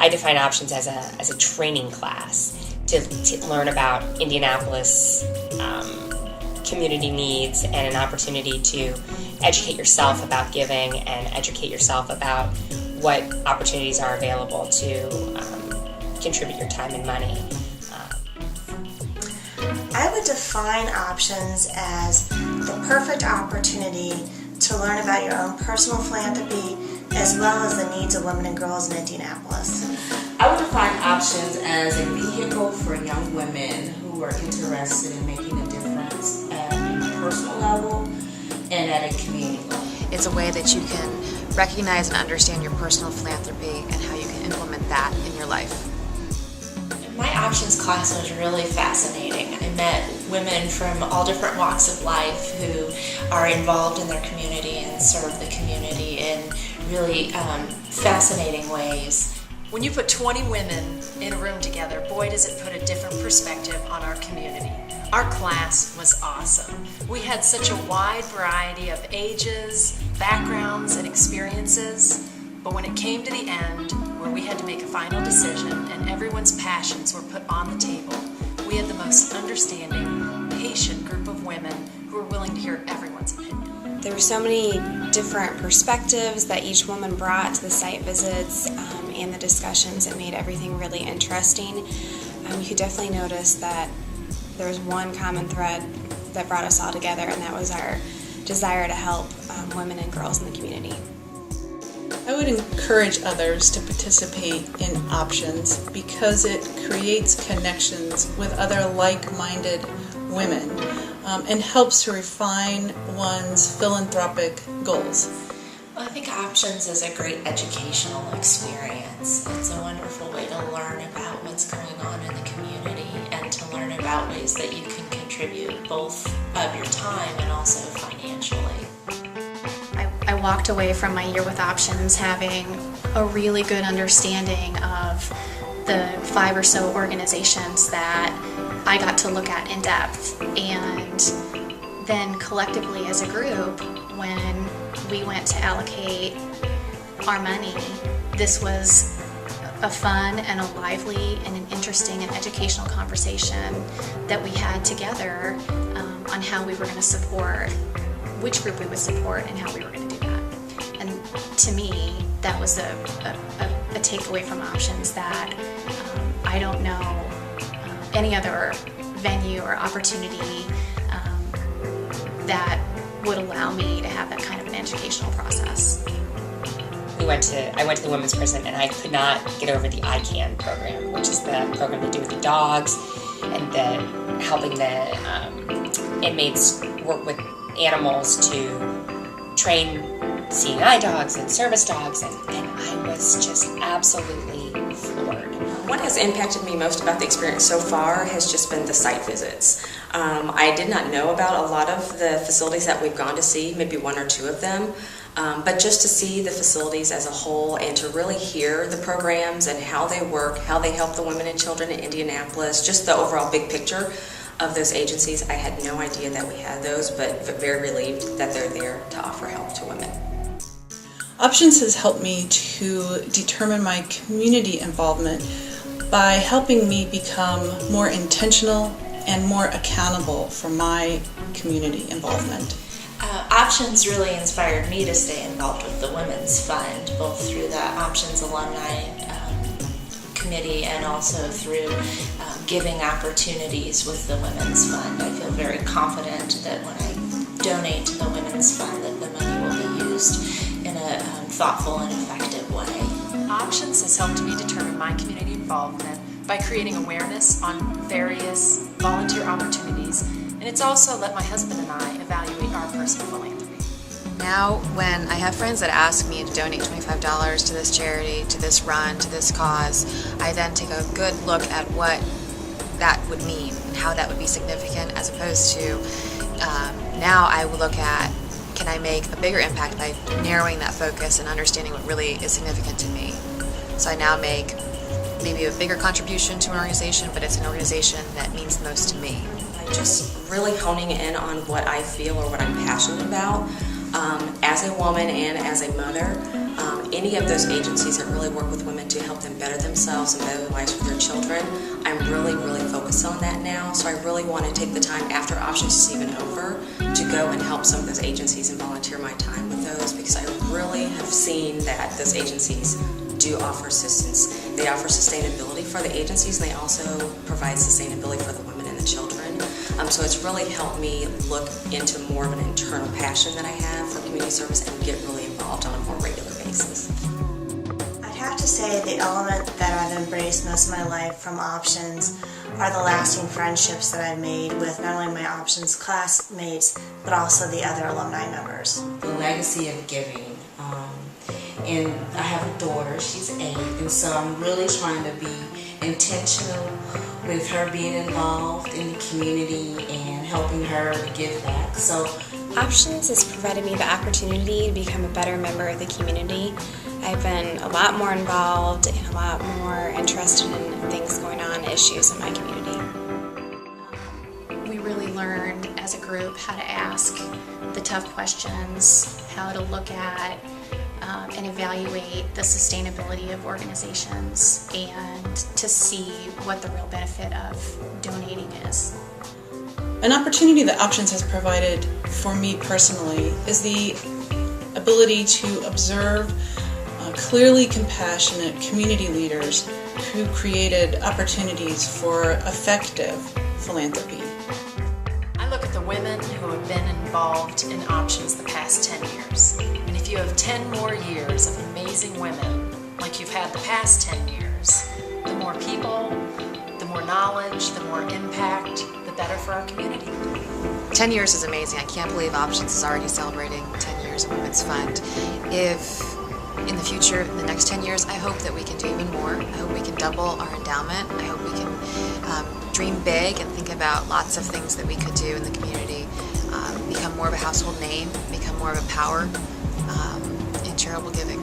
I define options as a training class to learn about Indianapolis community needs and an opportunity to educate yourself about giving and educate yourself about what opportunities are available to contribute your time and money. I would define options as the perfect opportunity to learn about your own personal philanthropy as well as the needs of women and girls in Indianapolis. I would define options as a vehicle for young women who are interested in making a difference at a personal level and at a community level. It's a way that you can recognize and understand your personal philanthropy and how you can implement that in your life. My options class was really fascinating. I met women from all different walks of life who are involved in their community and serve the community in really fascinating ways. When you put 20 women in a room together, boy, does it put a different perspective on our community. Our class was awesome. We had such a wide variety of ages, backgrounds, and experiences, but when it came to the end, where we had to make a final decision and everyone's passions were put on the table, we had the most understanding, patient group of women who were willing to hear everyone's opinion. There were so many different perspectives that each woman brought to the site visits and the discussions. It made everything really interesting. You could definitely notice that there was one common thread that brought us all together, and that was our desire to help women and girls in the community. I would encourage others to participate in options because it creates connections with other like-minded women and helps to refine one's philanthropic goals. Well, I think options is a great educational experience. It's a wonderful way to learn about what's going on in the community and to learn about ways that you can contribute both of your time and also financially. I walked away from my year with options having a really good understanding of the 5 or so organizations that I got to look at in depth, and then collectively as a group, when we went to allocate our money, this was a fun and a lively and an interesting and educational conversation that we had together on how we were going to support, which group we would support and how we were going to do that. And to me, that was a takeaway from options that I don't know any other venue or opportunity that would allow me to have that kind of an educational process. I went to the women's prison, and I could not get over the ICANN program, which is the program they do with the dogs and helping the inmates work with animals to train seeing eye dogs and service dogs, and I was just absolutely floored. What has impacted me most about the experience so far has just been the site visits. I did not know about a lot of the facilities that we've gone to see, maybe 1 or 2 of them, but just to see the facilities as a whole and to really hear the programs and how they work, how they help the women and children in Indianapolis, just the overall big picture of those agencies. I had no idea that we had those, but very relieved that they're there to offer help to women. Options has helped me to determine my community involvement by helping me become more intentional and more accountable for my community involvement. Options really inspired me to stay involved with the Women's Fund, both through the Options Alumni Committee and also through giving opportunities with the Women's Fund. I feel very confident that when I donate to the Women's Fund that the money will be used in a thoughtful and effective way. Options has helped me determine my community involvement by creating awareness on various volunteer opportunities, and it's also let my husband and I evaluate our personal philanthropy. Now, when I have friends that ask me to donate $25 to this charity, to this run, to this cause, I then take a good look at what that would mean and how that would be significant, as opposed to now I will look at, can I make a bigger impact by narrowing that focus and understanding what really is significant to me. So I now make maybe a bigger contribution to an organization, but it's an organization that means the most to me. Just really honing in on what I feel or what I'm passionate about as a woman and as a mother. any of those agencies that really work with women to help them better themselves and better their lives for their children, I'm really, really focused on that now. So I really want to take the time after Options is even over to go and help some of those agencies and volunteer my time with those, because I really have seen that those agencies do offer assistance. They offer sustainability for the agencies, and they also provide sustainability for the women and the children. So it's really helped me look into more of an internal passion that I have for community service and get really involved on a more regular basis. I'd have to say the element that I've embraced most of my life from Options are the lasting friendships that I've made with not only my Options classmates, but also the other alumni members. The legacy of giving. And I have a daughter, she's 8, and so I'm really trying to be intentional with her being involved in the community and helping her to give back. So Options has provided me the opportunity to become a better member of the community. I've been a lot more involved and a lot more interested in things going on, issues in my community. We really learned as a group how to ask the tough questions, how to look at and evaluate the sustainability of organizations, and to see what the real benefit of donating is. An opportunity that Options has provided for me personally is the ability to observe clearly compassionate community leaders who created opportunities for effective philanthropy. I look at the women who have been involved in Options the past 10 years. And if you have 10 more years of amazing women, like you've had the past 10 years, the more people, the more knowledge, the more impact, the better for our community. 10 years is amazing. I can't believe Options is already celebrating 10 years of Women's Fund. If in the future, in the next 10 years, I hope that we can do even more. I hope we can double our endowment. I hope we can dream big and think about lots of things that we could do in the community, become more of a household name, become more of a power in charitable giving.